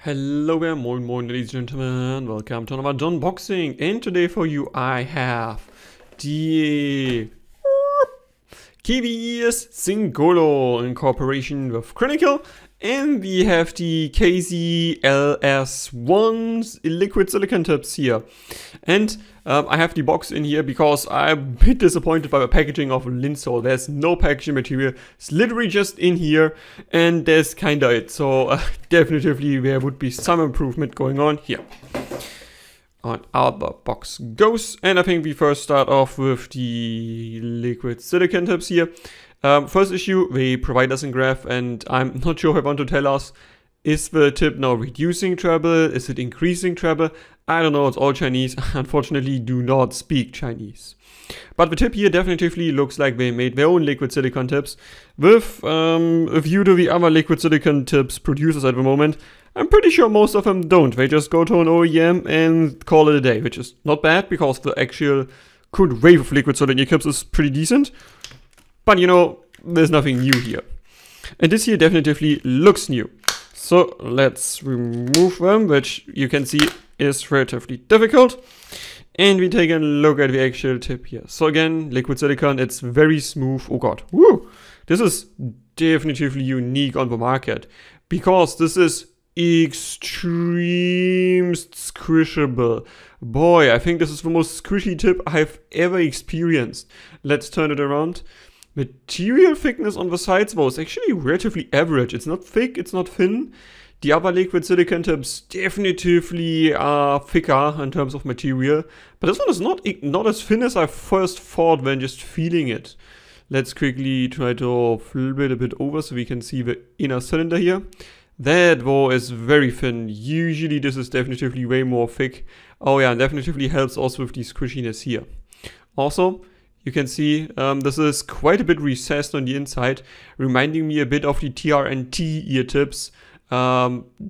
Hello there, moin moin ladies and gentlemen, welcome to another Donboxing, and today for you I have the KiwiEars Singolo in cooperation with Chronicle, and we have the KZ LS01 liquid silicone tips here. And I have the box in here because I'm a bit disappointed by the packaging of Linsol. There's no packaging material, it's literally just in here, and there's kinda it. So definitely there would be some improvement going on here. On out the box goes, and I think we first start off with the liquid silicone tips here. First issue, they provide us in graph, and I'm not sure if I want to tell us, is the tip now reducing treble? Is it increasing treble? I don't know, it's all Chinese. Unfortunately, do not speak Chinese. But the tip here definitely looks like they made their own liquid silicone tips with a view to the other liquid silicone tips producers at the moment. I'm pretty sure most of them don't. They just go to an OEM and call it a day, which is not bad because the actual current wave of liquid silicone tips is pretty decent. But you know, there's nothing new here. And this here definitely looks new. So let's remove them, which you can see is relatively difficult. And we take a look at the actual tip here. So again, liquid silicone, it's very smooth. Oh god, woo! This is definitely unique on the market because this is extreme squishable. Boy, I think this is the most squishy tip I've ever experienced. Let's turn it around. Material thickness on the sides though is actually relatively average. It's not thick, it's not thin. The other liquid silicone tips definitely are thicker in terms of material, but this one is not as thin as I first thought when just feeling it. Let's quickly try to flip it a bit over so we can see the inner cylinder here. That though is very thin. Usually this is definitely way more thick. Oh yeah, and definitely helps also with the squishiness here. Also, you can see this is quite a bit recessed on the inside, reminding me a bit of the TRNT ear tips.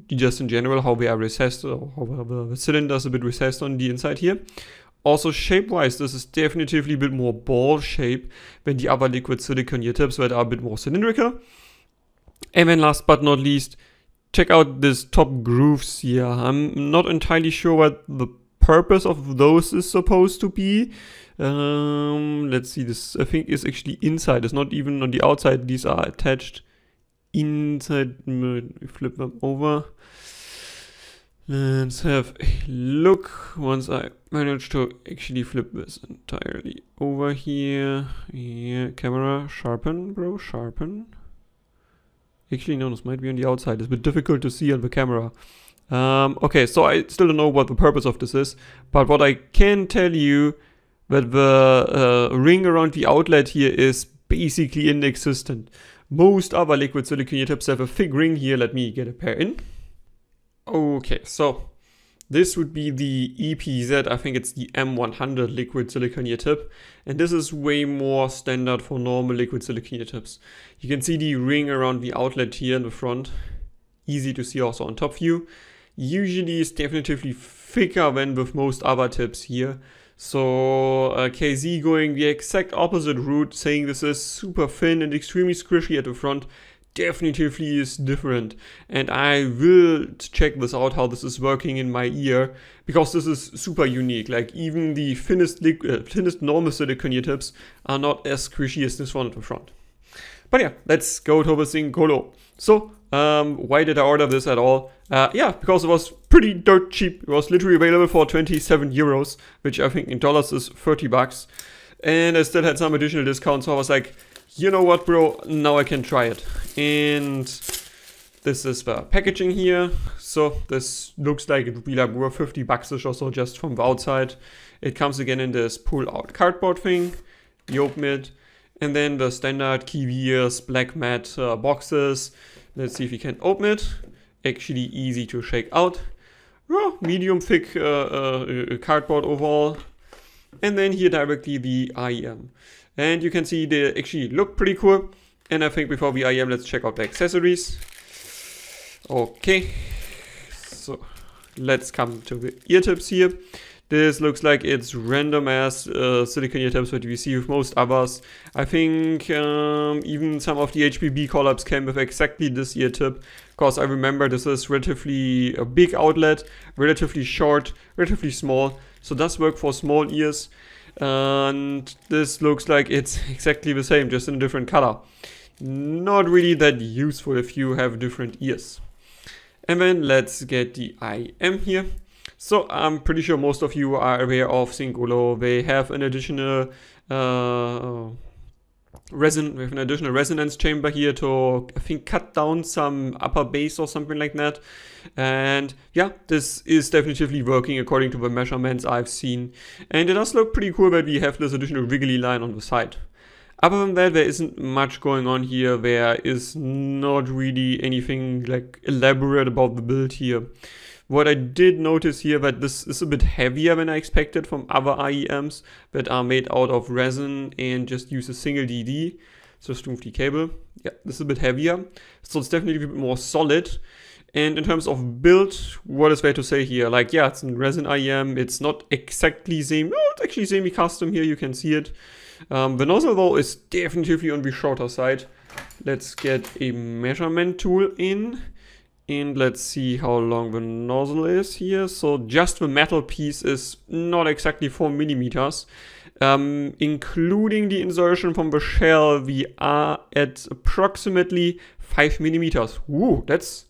Just in general, how they are recessed, or how the cylinder is a bit recessed on the inside here. Also shape-wise, this is definitely a bit more ball shape than the other liquid silicone ear tips that are a bit more cylindrical. And then last but not least, check out this top grooves here. I'm not entirely sure what the purpose of those is supposed to be. Let's see, this I think is actually inside, it's not even on the outside. These are attached inside. Flip them over. Let's have a look once I manage to actually flip this entirely over here. Yeah, camera, sharpen, bro, sharpen. Actually, no, this might be on the outside. It's a bit difficult to see on the camera. Okay, so I still don't know what the purpose of this is, but what I can tell you that the ring around the outlet here is basically inexistent. Most other liquid silicone tips have a thick ring here. Let me get a pair in. Okay, so this would be the EPZ, I think it's the M100 liquid silicone tip, and this is way more standard for normal liquid silicone tips. You can see the ring around the outlet here in the front, easy to see also on top view. Usually it's definitely thicker than with most other tips here. So KZ going the exact opposite route, saying this is super thin and extremely squishy at the front, definitely is different. And I will check this out, how this is working in my ear, because this is super unique. Like even the thinnest normal silicone tips are not as squishy as this one at the front. But yeah, let's go to the Singolo. So why did I order this at all? Yeah, because it was pretty dirt cheap. It was literally available for 27 euros, which I think in dollars is 30 bucks. And I still had some additional discounts, so I was like, you know what, bro, now I can try it. And this is the packaging here. So this looks like it would be like worth 50 bucks-ish or so just from the outside. It comes again in this pull-out cardboard thing. You open it. And then the standard KiwiEars black matte boxes. Let's see if we can open it. Actually easy to shake out. Well, medium thick cardboard overall. And then here directly the IEM. And you can see they actually look pretty cool. And I think before the IEM, let's check out the accessories. Okay. So let's come to the ear tips here. This looks like it's random as silicone ear tips that we see with most others. I think even some of the HBB collabs came with exactly this ear tip, because I remember this is relatively a big outlet, relatively short, relatively small, so does work for small ears. And this looks like it's exactly the same, just in a different color. Not really that useful if you have different ears. And then let's get the IM here. So I'm pretty sure most of you are aware of Singolo. They have an additional resonance chamber here to, I think, cut down some upper bass or something like that. And yeah, this is definitively working according to the measurements I've seen. And it does look pretty cool that we have this additional wiggly line on the side. Other than that, there isn't much going on here. There is not really anything like elaborate about the build here. What I did notice here, that this is a bit heavier than I expected from other IEMs that are made out of resin and just use a single DD, so Stumpf cable. Yeah, this is a bit heavier, so it's definitely a bit more solid. And in terms of build, what is there to say here? Like, yeah, it's a resin IEM. It's not exactly same. Oh, it's actually semi-custom here. You can see it. The nozzle though is definitely on the shorter side. Let's get a measurement tool in. And let's see how long the nozzle is here. So just the metal piece is not exactly 4 millimeters. Including the insertion from the shell, we are at approximately 5 millimeters. Ooh, that's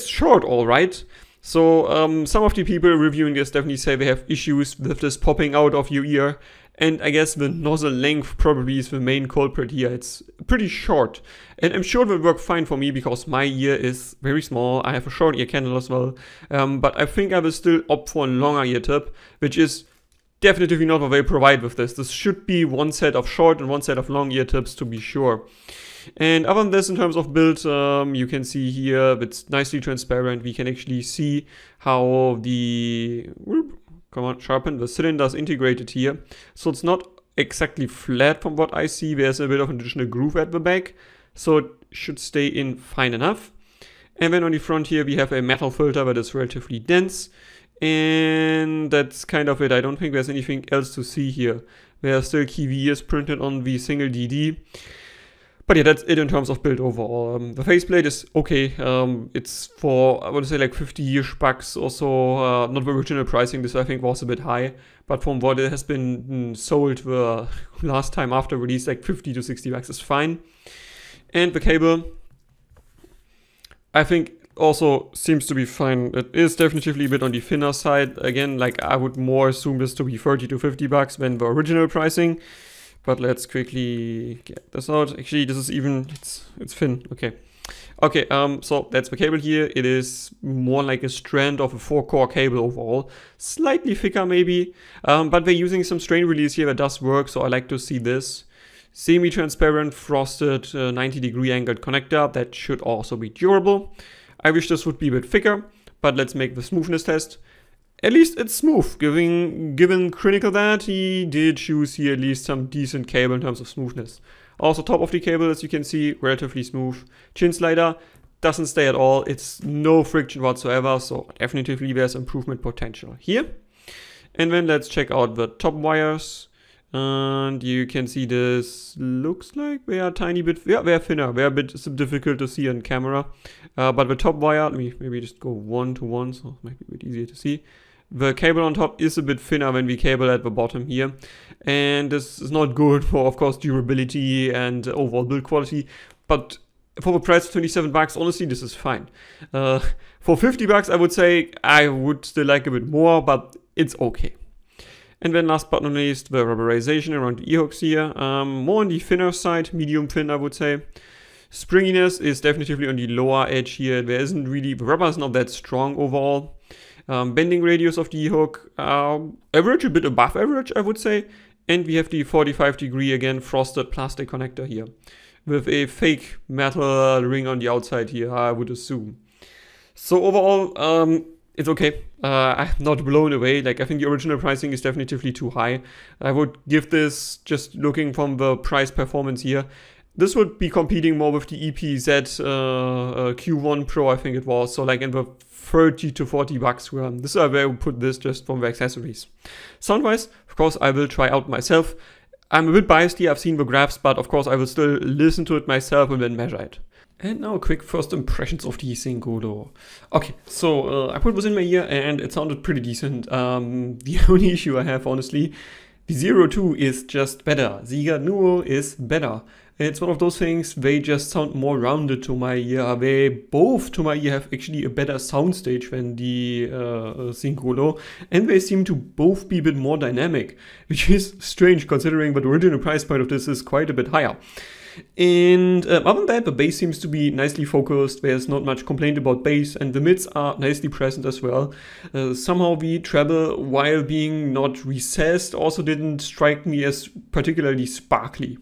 short, all right. So some of the people reviewing this definitely say they have issues with this popping out of your ear. And I guess the nozzle length probably is the main culprit here. It's pretty short. And I'm sure it will work fine for me because my ear is very small. I have a short ear candle as well. But I think I will still opt for a longer ear tip, which is definitely not what they provide with this. This should be one set of short and one set of long ear tips to be sure. And other than this, in terms of build, you can see here it's nicely transparent. We can actually see how the sharpen the cylinders integrated here. So it's not exactly flat from what I see. There's a bit of an additional groove at the back, so it should stay in fine enough. And then on the front here we have a metal filter that is relatively dense, and that's kind of it. I don't think there's anything else to see here. There are still KiwiEars printed on the single DD. But yeah, that's it in terms of build overall. The faceplate is okay. It's for, I would say, like 50-ish bucks or so. Not the original pricing. This I think was a bit high. But from what it has been sold the last time after release, like 50 to 60 bucks is fine. And the cable, I think, also seems to be fine. It is definitely a bit on the thinner side. Again, like I would more assume this to be 30 to 50 bucks than the original pricing. But let's quickly get this out. Actually, this is even, it's thin. Okay. Okay, so that's the cable here. It is more like a strand of a 4-core cable overall. Slightly thicker maybe, but they're using some strain release here that does work, so I like to see this. Semi-transparent, frosted, 90-degree angled connector. That should also be durable. I wish this would be a bit thicker, but let's make the smoothness test. At least it's smooth, given Critical that he did choose here at least some decent cable in terms of smoothness. Also top of the cable, as you can see, relatively smooth. Chin slider doesn't stay at all, it's no friction whatsoever, so definitely there's improvement potential here. And then let's check out the top wires. And you can see this looks like they are a tiny bit, yeah, they're thinner, they're a bit difficult to see on camera. But the top wire, let me maybe just go 1 to 1, so it might be a bit easier to see. The cable on top is a bit thinner than the cable at the bottom here. And this is not good for, of course, durability and overall build quality. But for the price of 27 bucks, honestly, this is fine. For 50 bucks, I would say I would still like a bit more, but it's okay. And then last but not least, the rubberization around the ear hooks here. More on the thinner side, medium thin, I would say. Springiness is definitely on the lower edge here. There isn't really, the rubber is not that strong overall. Bending radius of the ear hook, average, a bit above average, I would say. And we have the 45-degree, again, frosted plastic connector here. With a fake metal ring on the outside here, I would assume. So overall, it's okay. I'm not blown away. Like, I think the original pricing is definitely too high. I would give this, just looking from the price performance here, this would be competing more with the EPZ Q1 Pro, I think it was. So like in the 30 to 40 bucks. This is where I would put this just from the accessories. Sound-wise, of course, I will try out myself. I'm a bit biased here, I've seen the graphs, but of course I will still listen to it myself and then measure it. And now a quick first impressions of the Singolo. Okay, so I put this in my ear and it sounded pretty decent. The only issue I have, honestly, the 02 is just better. The Nuo is better. It's one of those things, they just sound more rounded to my ear. They both, to my ear, have actually a better soundstage than the Singolo. And they seem to both be a bit more dynamic, which is strange considering that the original price point of this is quite a bit higher. And other than that, the bass seems to be nicely focused. There's not much complaint about bass, and the mids are nicely present as well. Somehow the treble, while being not recessed, also didn't strike me as particularly sparkly.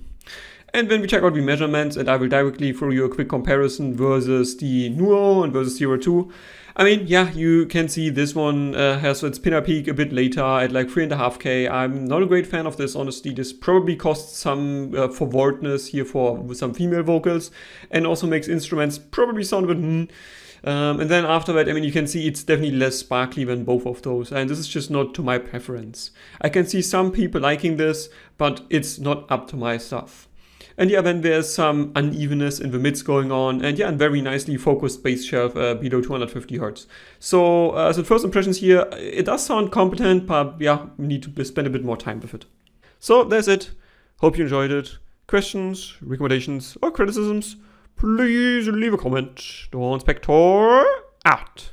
And when we check out the measurements, and I will directly throw you a quick comparison versus the Nuo and versus 02. I mean, yeah, you can see this one has its pinner peak a bit later at like 3.5K. I'm not a great fan of this, honestly. This probably costs some forwardness here for some female vocals, and also makes instruments probably sound a bit and then after that, I mean, you can see it's definitely less sparkly than both of those, and this is just not to my preference. I can see some people liking this, but it's not up to my stuff. And yeah, then there's some unevenness in the mids going on, and yeah, and very nicely focused bass shelf below 250 Hz. So as the first impressions here, it does sound competent, but yeah, we need to spend a bit more time with it. So that's it. Hope you enjoyed it. Questions, recommendations, or criticisms, please leave a comment. Donspektor out.